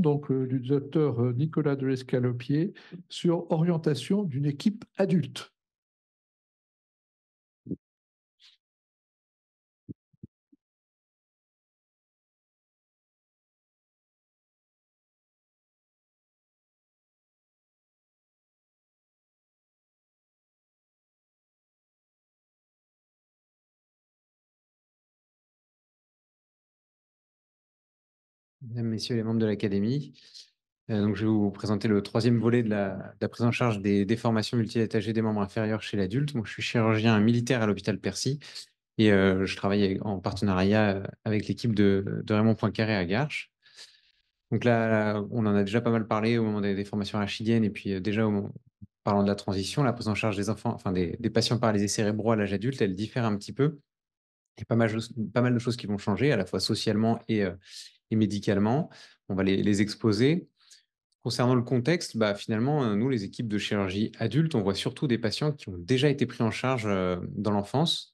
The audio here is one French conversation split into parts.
donc, du docteur Nicolas de l'Escalopier sur orientation d'une équipe adulte. Mesdames, Messieurs les membres de l'Académie, donc je vais vous présenter le troisième volet de la prise en charge des déformations multi-étagées des membres inférieurs chez l'adulte. Moi, je suis chirurgien militaire à l'hôpital Percy et je travaille en partenariat avec l'équipe de Raymond Poincaré à Garches. Donc là, on en a déjà pas mal parlé au moment des déformations rachidiennes et puis déjà parlant de la transition, la prise en charge des enfants, enfin des patients paralysés cérébraux à l'âge adulte, elle diffère un petit peu. Il y a pas mal de choses qui vont changer, à la fois socialement et médicalement. On va les exposer. Concernant le contexte, bah, finalement, nous, les équipes de chirurgie adulte, on voit surtout des patients qui ont déjà été pris en charge dans l'enfance.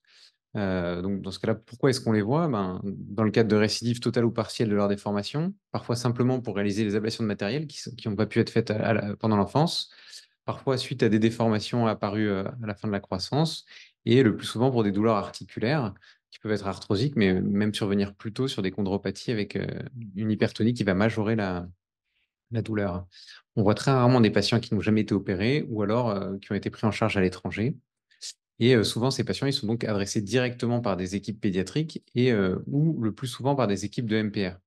Donc, dans ce cas-là, pourquoi est-ce qu'on les voit? Ben, dans le cadre de récidives totales ou partielles de leur déformation, parfois simplement pour réaliser les ablations de matériel qui n'ont pas pu être faites pendant l'enfance, parfois suite à des déformations apparues à la fin de la croissance, et le plus souvent pour des douleurs articulaires qui peuvent être arthrosiques, mais même survenir plus tôt sur des chondropathies avec une hypertonie qui va majorer la douleur. On voit très rarement des patients qui n'ont jamais été opérés ou alors qui ont été pris en charge à l'étranger. Et souvent, ces patients, ils sont donc adressés directement par des équipes pédiatriques et ou le plus souvent par des équipes de MPR.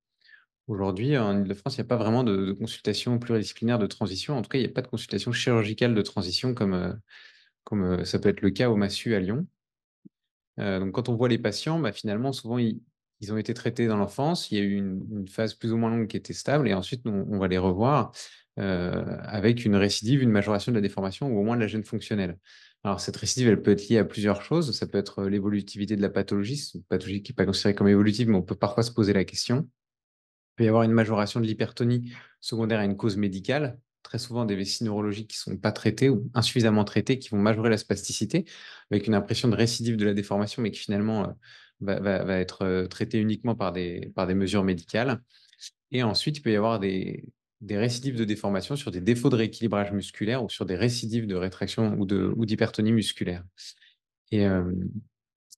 Aujourd'hui, en Île-de-France, il n'y a pas vraiment de consultation pluridisciplinaire de transition. En tout cas, il n'y a pas de consultation chirurgicale de transition comme ça peut être le cas au MASSU à Lyon. Donc quand on voit les patients, bah, finalement, souvent, ils ont été traités dans l'enfance. Il y a eu une phase plus ou moins longue qui était stable et ensuite, on va les revoir avec une récidive, une majoration de la déformation ou au moins de la gêne fonctionnelle. Alors, cette récidive, elle peut être liée à plusieurs choses. Ça peut être l'évolutivité de la pathologie. C'est une pathologie qui n'est pas considérée comme évolutive, mais on peut parfois se poser la question. Il peut y avoir une majoration de l'hypertonie secondaire à une cause médicale, très souvent des vessies neurologiques qui ne sont pas traitées ou insuffisamment traitées, qui vont majorer la spasticité, avec une impression de récidive de la déformation, mais qui finalement va être traitée uniquement par des mesures médicales. Et ensuite, il peut y avoir des récidives de déformation sur des défauts de rééquilibrage musculaire ou sur des récidives de rétraction ou d'hypertonie musculaire. Et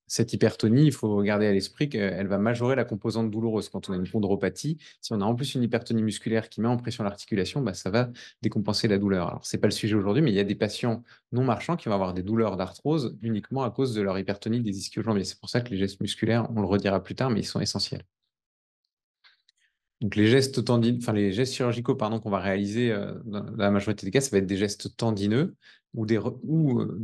cette hypertonie, il faut garder à l'esprit qu'elle va majorer la composante douloureuse. Quand on a une chondropathie, si on a en plus une hypertonie musculaire qui met en pression l'articulation, bah, ça va décompenser la douleur. Alors, ce n'est pas le sujet aujourd'hui, mais il y a des patients non marchands qui vont avoir des douleurs d'arthrose uniquement à cause de leur hypertonie des ischio-jambiers. C'est pour ça que les gestes musculaires, on le redira plus tard, mais ils sont essentiels. Donc, les gestes les gestes chirurgicaux qu'on va réaliser dans la majorité des cas, ça va être des gestes tendineux ou de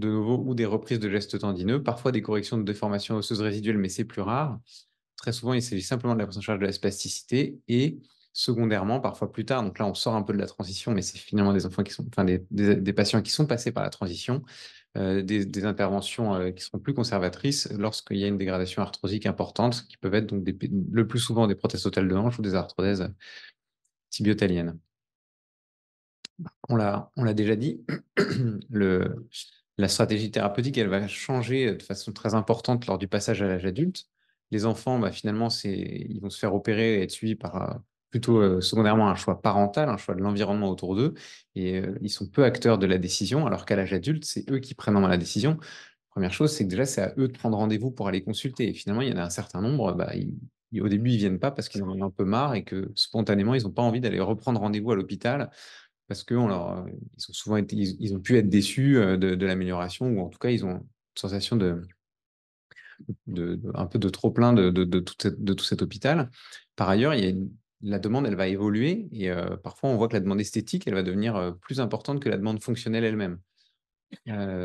nouveau ou des reprises de gestes tendineux, parfois des corrections de déformation osseuse résiduelle, mais c'est plus rare. Très souvent, il s'agit simplement de la prise en charge de la spasticité et secondairement, parfois plus tard, donc là on sort un peu de la transition, mais c'est finalement des enfants qui sont, enfin des patients qui sont passés par la transition, des interventions qui seront plus conservatrices lorsqu'il y a une dégradation arthrosique importante, qui peuvent être donc le plus souvent des prothèses totales de hanche ou des arthrodèses tibiotaliennes. On l'a déjà dit, la stratégie thérapeutique, elle va changer de façon très importante lors du passage à l'âge adulte. Les enfants, bah, finalement, ils vont se faire opérer et être suivis par plutôt secondairement un choix parental, un choix de l'environnement autour d'eux, et ils sont peu acteurs de la décision, alors qu'à l'âge adulte, c'est eux qui prennent en main la décision. Première chose, c'est que déjà, c'est à eux de prendre rendez-vous pour aller consulter. Et finalement, il y en a un certain nombre, bah, au début, ils viennent pas parce qu'ils en ont un peu marre et que spontanément, ils n'ont pas envie d'aller reprendre rendez-vous à l'hôpital parce qu'ils ont souvent ils ont pu être déçus de l'amélioration ou en tout cas, ils ont une sensation un peu de trop-plein de tout cet hôpital. Par ailleurs, la demande, elle va évoluer et parfois, on voit que la demande esthétique, elle va devenir plus importante que la demande fonctionnelle elle-même.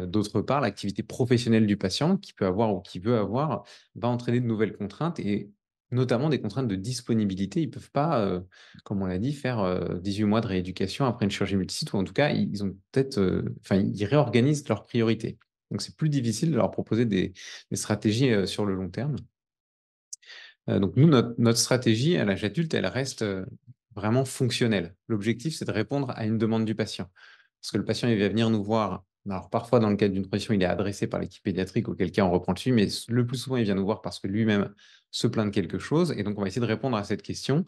D'autre part, l'activité professionnelle du patient qui peut avoir ou qui veut avoir va entraîner de nouvelles contraintes et notamment des contraintes de disponibilité. Ils ne peuvent pas, comme on l'a dit, faire 18 mois de rééducation après une chirurgie multisite ou en tout cas, ils ont peut-être, ils réorganisent leurs priorités. Donc, c'est plus difficile de leur proposer des stratégies sur le long terme. Donc, nous, notre stratégie à l'âge adulte, elle reste vraiment fonctionnelle. L'objectif, c'est de répondre à une demande du patient. Parce que le patient, il va venir nous voir. Alors, parfois, dans le cadre d'une transition, il est adressé par l'équipe pédiatrique, auquel cas on reprend le suivi, mais le plus souvent, il vient nous voir parce que lui-même se plaint de quelque chose. Et donc, on va essayer de répondre à cette question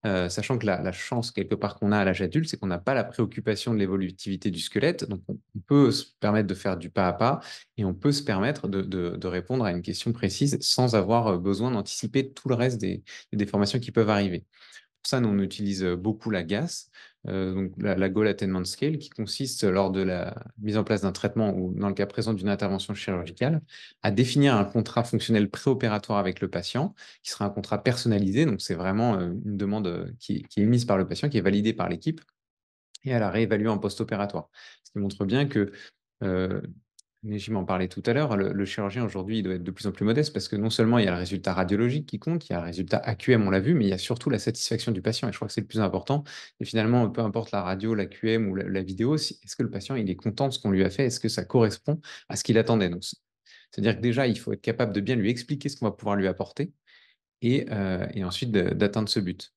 sachant que la chance quelque part qu'on a à l'âge adulte, c'est qu'on n'a pas la préoccupation de l'évolutivité du squelette. Donc, on peut se permettre de faire du pas à pas et on peut se permettre de répondre à une question précise sans avoir besoin d'anticiper tout le reste des déformations qui peuvent arriver. Pour ça, nous, on utilise beaucoup la GAS, donc la Goal Attainment Scale, qui consiste, lors de la mise en place d'un traitement ou dans le cas présent d'une intervention chirurgicale, à définir un contrat fonctionnel préopératoire avec le patient, qui sera un contrat personnalisé. Donc, c'est vraiment une demande qui est émise par le patient, qui est validée par l'équipe, et à la réévaluer en post-opératoire. Ce qui montre bien que mais je m'en parlais tout à l'heure, le chirurgien aujourd'hui, il doit être de plus en plus modeste parce que non seulement il y a le résultat radiologique qui compte, il y a le résultat AQM, on l'a vu, mais il y a surtout la satisfaction du patient et je crois que c'est le plus important. Et finalement, peu importe la radio, l'AQM ou la vidéo, est-ce que le patient il est content de ce qu'on lui a fait? Est-ce que ça correspond à ce qu'il attendait? Donc, c'est-à-dire que déjà, il faut être capable de bien lui expliquer ce qu'on va pouvoir lui apporter et ensuite d'atteindre ce but.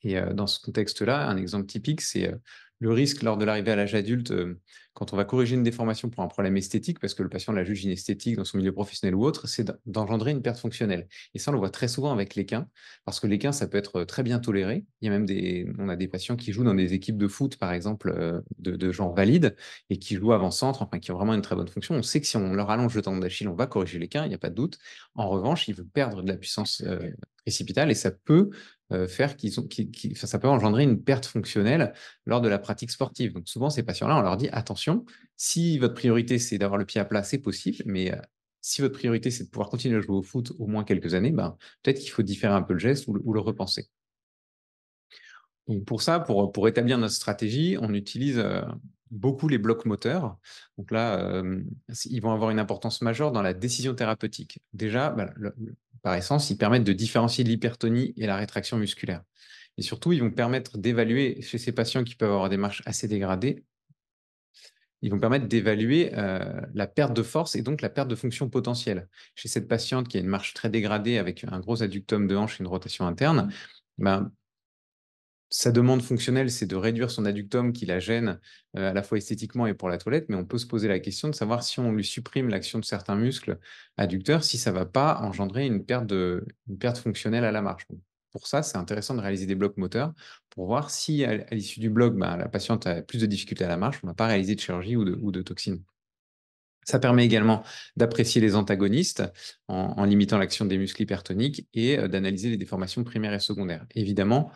Et dans ce contexte-là, un exemple typique, c'est le risque lors de l'arrivée à l'âge adulte, quand on va corriger une déformation pour un problème esthétique, parce que le patient la juge inesthétique dans son milieu professionnel ou autre, c'est d'engendrer une perte fonctionnelle. Et ça, on le voit très souvent avec l'équin, parce que l'équin, ça peut être très bien toléré. Il y a même on a des patients qui jouent dans des équipes de foot, par exemple, de gens valides, et qui jouent avant-centre, enfin, qui ont vraiment une très bonne fonction. On sait que si on leur allonge le tendon d'Achille, on va corriger l'équin, il n'y a pas de doute. En revanche, ils veulent perdre de la puissance précipitale, et ça peut faire ça peut engendrer une perte fonctionnelle lors de la pratique sportive. Donc souvent, ces patients-là, on leur dit attention, si votre priorité c'est d'avoir le pied à plat, c'est possible, mais si votre priorité c'est de pouvoir continuer à jouer au foot au moins quelques années, ben, peut-être qu'il faut différer un peu le geste ou le repenser. Donc pour ça, pour établir notre stratégie, on utilise beaucoup les blocs moteurs. Donc là, ils vont avoir une importance majeure dans la décision thérapeutique. Déjà, bah, par essence, ils permettent de différencier l'hypertonie et la rétraction musculaire. Et surtout, ils vont permettre d'évaluer chez ces patients qui peuvent avoir des marches assez dégradées, ils vont permettre d'évaluer la perte de force et donc la perte de fonction potentielle. Chez cette patiente qui a une marche très dégradée avec un gros adductum de hanche et une rotation interne, ben, sa demande fonctionnelle, c'est de réduire son adductum qui la gêne à la fois esthétiquement et pour la toilette, mais on peut se poser la question de savoir si on lui supprime l'action de certains muscles adducteurs, si ça ne va pas engendrer une perte fonctionnelle à la marche. Donc, pour ça, c'est intéressant de réaliser des blocs moteurs pour voir si à l'issue du bloc, ben, la patiente a plus de difficultés à la marche, on n'a pas réalisé de chirurgie ou de toxine. Ça permet également d'apprécier les antagonistes en limitant l'action des muscles hypertoniques et d'analyser les déformations primaires et secondaires. Évidemment,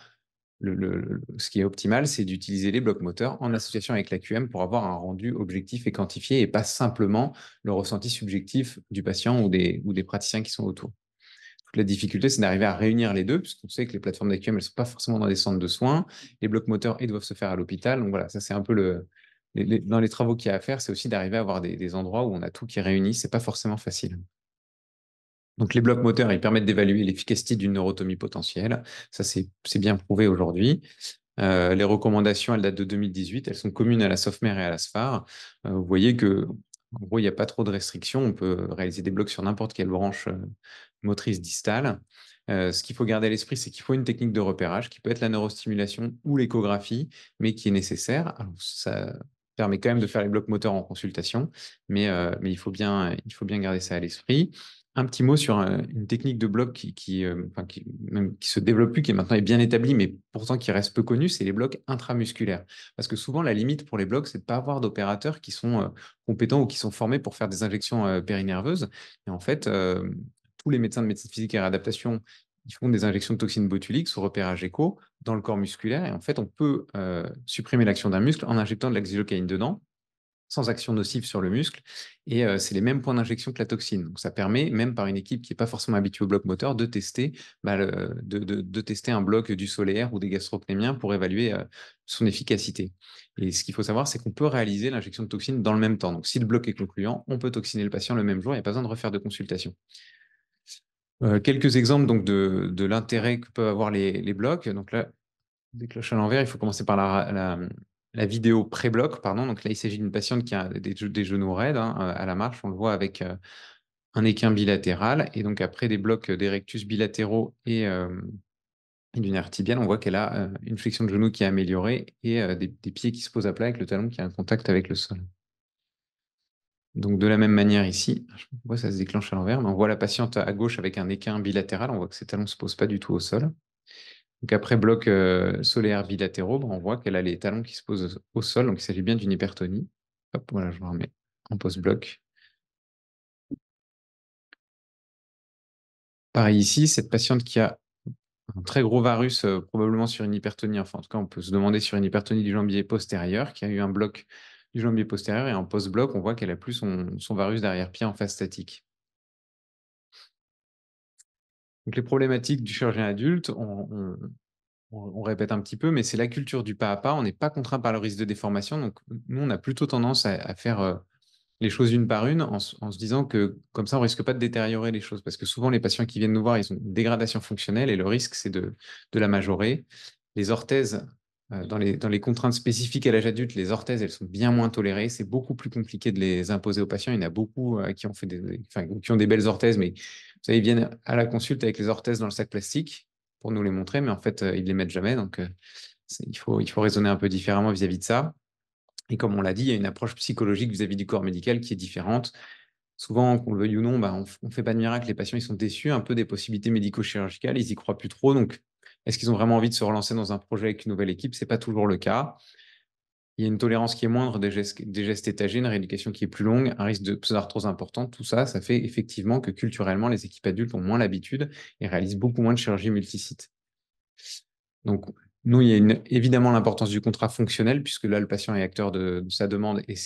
ce qui est optimal, c'est d'utiliser les blocs moteurs en association avec l'AQM pour avoir un rendu objectif et quantifié et pas simplement le ressenti subjectif du patient ou des praticiens qui sont autour. Toute la difficulté, c'est d'arriver à réunir les deux, puisqu'on sait que les plateformes d'AQM, elles ne sont pas forcément dans des centres de soins. Les blocs moteurs, ils doivent se faire à l'hôpital. Donc voilà, ça c'est un peu dans les travaux qu'il y a à faire, c'est aussi d'arriver à avoir des endroits où on a tout qui est réuni. Ce n'est pas forcément facile. Donc, les blocs moteurs, ils permettent d'évaluer l'efficacité d'une neurotomie potentielle. Ça, c'est bien prouvé aujourd'hui. Les recommandations, elles datent de 2018. Elles sont communes à la SOFMER et à la SFAR. Vous voyez que, en gros, il n'y a pas trop de restrictions. On peut réaliser des blocs sur n'importe quelle branche motrice distale. Ce qu'il faut garder à l'esprit, c'est qu'il faut une technique de repérage qui peut être la neurostimulation ou l'échographie, mais qui est nécessaire. Alors, ça permet quand même de faire les blocs moteurs en consultation, mais il faut bien garder ça à l'esprit. Un petit mot sur une technique de bloc qui se développe plus, qui maintenant est bien établie, mais pourtant qui reste peu connue, c'est les blocs intramusculaires. Parce que souvent, la limite pour les blocs, c'est de ne pas avoir d'opérateurs qui sont compétents ou qui sont formés pour faire des injections périnerveuses. Et en fait, tous les médecins de médecine physique et réadaptation, ils font des injections de toxines botuliques sous repérage écho dans le corps musculaire. Et en fait, on peut supprimer l'action d'un muscle en injectant de la xylocaïne dedans, sans action nocive sur le muscle. Et c'est les mêmes points d'injection que la toxine. Donc, ça permet, même par une équipe qui n'est pas forcément habituée au bloc moteur, de tester, de tester un bloc du solaire ou des gastrocnémiens pour évaluer son efficacité. Et ce qu'il faut savoir, c'est qu'on peut réaliser l'injection de toxine dans le même temps. Donc, si le bloc est concluant, on peut toxiner le patient le même jour. Il n'y a pas besoin de refaire de consultation. Quelques exemples donc, de l'intérêt que peuvent avoir les blocs. Donc là, des cloches à l'envers, il faut commencer par la vidéo pré-bloc, pardon. Donc là, il s'agit d'une patiente qui a des genoux raides à la marche. On le voit avec un équin bilatéral. Et donc, après des blocs d'érectus bilatéraux et d'une nerf tibiale, on voit qu'elle a une flexion de genou qui est améliorée et des pieds qui se posent à plat avec le talon qui a un contact avec le sol. Donc, de la même manière ici, on voit ça se déclenche à l'envers, mais on voit la patiente à gauche avec un équin bilatéral. On voit que ses talons ne se posent pas du tout au sol. Donc après bloc solaire bilatéraux, on voit qu'elle a les talons qui se posent au sol, donc il s'agit bien d'une hypertonie. Hop, voilà, je vous remets en post-bloc. Pareil ici, cette patiente qui a un très gros varus, probablement sur une hypertonie, enfin en tout cas on peut se demander sur une hypertonie du jambier postérieur, qui a eu un bloc du jambier postérieur, et en post-bloc, on voit qu'elle a plus son varus d'arrière-pied en phase statique. Donc les problématiques du chirurgien adulte, on répète un petit peu, mais c'est la culture du pas à pas. On n'est pas contraint par le risque de déformation. Donc, nous, on a plutôt tendance à faire les choses une par une en se disant que comme ça, on risque pas de détériorer les choses. Parce que souvent, les patients qui viennent nous voir, ils ont une dégradation fonctionnelle et le risque, c'est de la majorer. Les orthèses, dans les contraintes spécifiques à l'âge adulte, les orthèses, elles sont bien moins tolérées. C'est beaucoup plus compliqué de les imposer aux patients. Il y en a beaucoup qui ont fait qui ont des belles orthèses, mais vous savez, ils viennent à la consulte avec les orthèses dans le sac plastique pour nous les montrer, mais en fait, ils ne les mettent jamais. Donc, il faut raisonner un peu différemment vis-à-vis de ça. Et comme on l'a dit, il y a une approche psychologique vis-à-vis du corps médical qui est différente. Souvent, qu'on le veuille ou non, on ne fait pas de miracle. Les patients, ils sont déçus un peu des possibilités médico-chirurgicales. Ils n'y croient plus trop. Donc, est-ce qu'ils ont vraiment envie de se relancer dans un projet avec une nouvelle équipe? Ce n'est pas toujours le cas. Il y a une tolérance qui est moindre des gestes étagés, une rééducation qui est plus longue, un risque de pseudarthrose important. Tout ça, ça fait effectivement que culturellement, les équipes adultes ont moins l'habitude et réalisent beaucoup moins de chirurgie multisite. Donc, nous, il y a évidemment l'importance du contrat fonctionnel, puisque là, le patient est acteur de sa demande et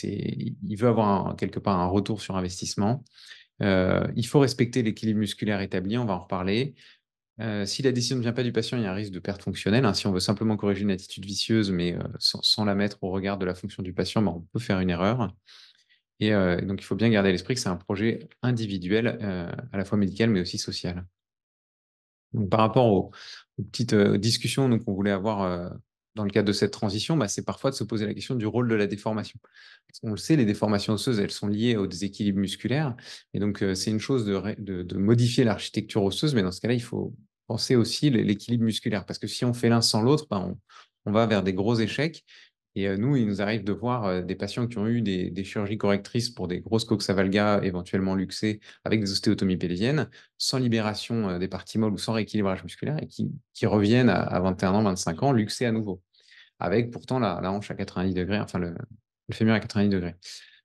il veut avoir quelque part un retour sur investissement. Il faut respecter l'équilibre musculaire établi, on va en reparler. Si la décision ne vient pas du patient, il y a un risque de perte fonctionnelle. Si on veut simplement corriger une attitude vicieuse, mais sans la mettre au regard de la fonction du patient, on peut faire une erreur. Et donc, il faut bien garder à l'esprit que c'est un projet individuel, à la fois médical, mais aussi social. Donc, par rapport aux petites discussions qu'on voulait avoir dans le cadre de cette transition, c'est parfois de se poser la question du rôle de la déformation. On le sait, les déformations osseuses, elles sont liées au déséquilibre musculaire. Et donc, c'est une chose de modifier l'architecture osseuse, mais dans ce cas-là, il faut penser aussi l'équilibre musculaire. Parce que si on fait l'un sans l'autre, on va vers des gros échecs. Et nous, il nous arrive de voir des patients qui ont eu des chirurgies correctrices pour des grosses coxavalga, éventuellement luxées, avec des ostéotomies pelviennes, sans libération des parties molles ou sans rééquilibrage musculaire, et qui reviennent à 21 ans, 25 ans, luxés à nouveau, avec pourtant la hanche à 90 degrés, enfin le fémur à 90 degrés.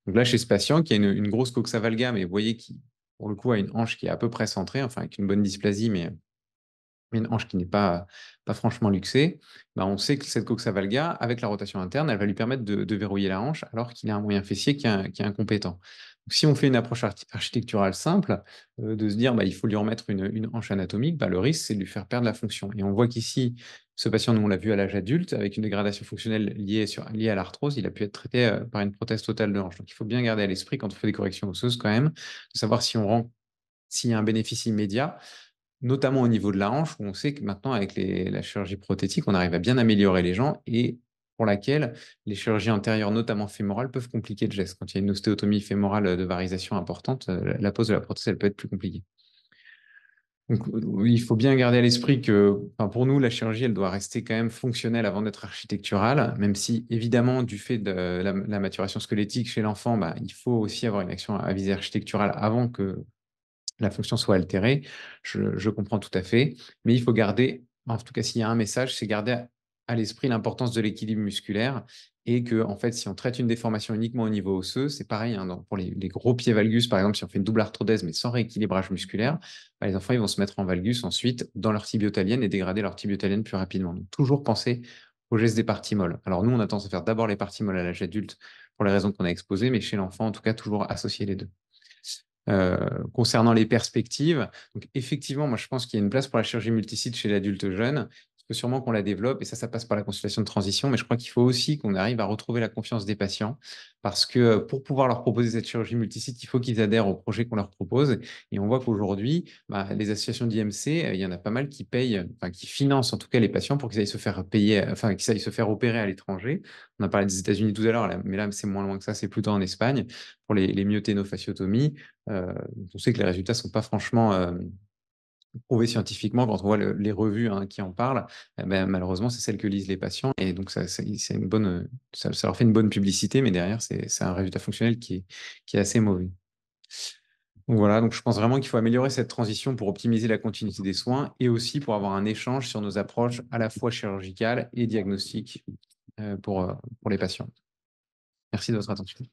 Donc là, chez ce patient qui a une grosse coxavalga, mais vous voyez qui, pour le coup, a une hanche qui est à peu près centrée, enfin avec une bonne dysplasie, mais une hanche qui n'est pas franchement luxée, on sait que cette coxavalga, avec la rotation interne, elle va lui permettre de verrouiller la hanche alors qu'il a un moyen fessier qui est incompétent. Donc, si on fait une approche architecturale simple, de se dire il faut lui remettre une hanche anatomique, le risque, c'est de lui faire perdre la fonction. Et on voit qu'ici, ce patient, nous, on l'a vu à l'âge adulte, avec une dégradation fonctionnelle liée à l'arthrose, il a pu être traité par une prothèse totale de hanche. Donc, il faut bien garder à l'esprit, quand on fait des corrections osseuses, quand même, de savoir s'il y a un bénéfice immédiat, notamment au niveau de la hanche, où on sait que maintenant, avec la chirurgie prothétique, on arrive à bien améliorer les gens et pour laquelle les chirurgies antérieures, notamment fémorales, peuvent compliquer le geste. Quand il y a une ostéotomie fémorale de varisation importante, la pose de la prothèse, elle peut être plus compliquée. Donc, il faut bien garder à l'esprit que, pour nous, la chirurgie, elle doit rester quand même fonctionnelle avant d'être architecturale, même si, évidemment, du fait de la maturation squelettique chez l'enfant, il faut aussi avoir une action à visée architecturale avant que la fonction soit altérée. Je comprends tout à fait, mais il faut garder, en tout cas, s'il y a un message, c'est garder à l'esprit l'importance de l'équilibre musculaire et que, en fait, si on traite une déformation uniquement au niveau osseux, c'est pareil, pour les gros pieds valgus, par exemple, si on fait une double arthrodèse mais sans rééquilibrage musculaire, les enfants, ils vont se mettre en valgus ensuite dans leur tibiotalienne et dégrader leur tibiotalienne plus rapidement. Donc, toujours penser au geste des parties molles. Alors, nous, on a tendance à faire d'abord les parties molles à l'âge adulte pour les raisons qu'on a exposées, mais chez l'enfant, en tout cas, toujours associer les deux. Concernant les perspectives, donc effectivement, moi je pense qu'il y a une place pour la chirurgie multisite chez l'adulte jeune. Il faut sûrement qu'on la développe et ça passe par la consultation de transition, mais je crois qu'il faut aussi qu'on arrive à retrouver la confiance des patients parce que pour pouvoir leur proposer cette chirurgie multisite, il faut qu'ils adhèrent au projet qu'on leur propose. Et on voit qu'aujourd'hui, les associations d'IMC, il y en a pas mal qui payent, qui financent en tout cas les patients pour qu'ils aillent se faire payer, qu'ils aillent se faire opérer à l'étranger. On a parlé des États-Unis tout à l'heure, mais là c'est moins loin que ça, c'est plutôt en Espagne pour les myothénofasciotomies. On sait que les résultats ne sont pas franchement prouvés scientifiquement quand on voit les revues qui en parlent. Malheureusement, c'est celles que lisent les patients. Et donc, ça leur fait une bonne publicité, mais derrière, c'est un résultat fonctionnel qui est assez mauvais. Donc voilà, donc je pense vraiment qu'il faut améliorer cette transition pour optimiser la continuité des soins et aussi pour avoir un échange sur nos approches à la fois chirurgicales et diagnostiques pour les patients. Merci de votre attention.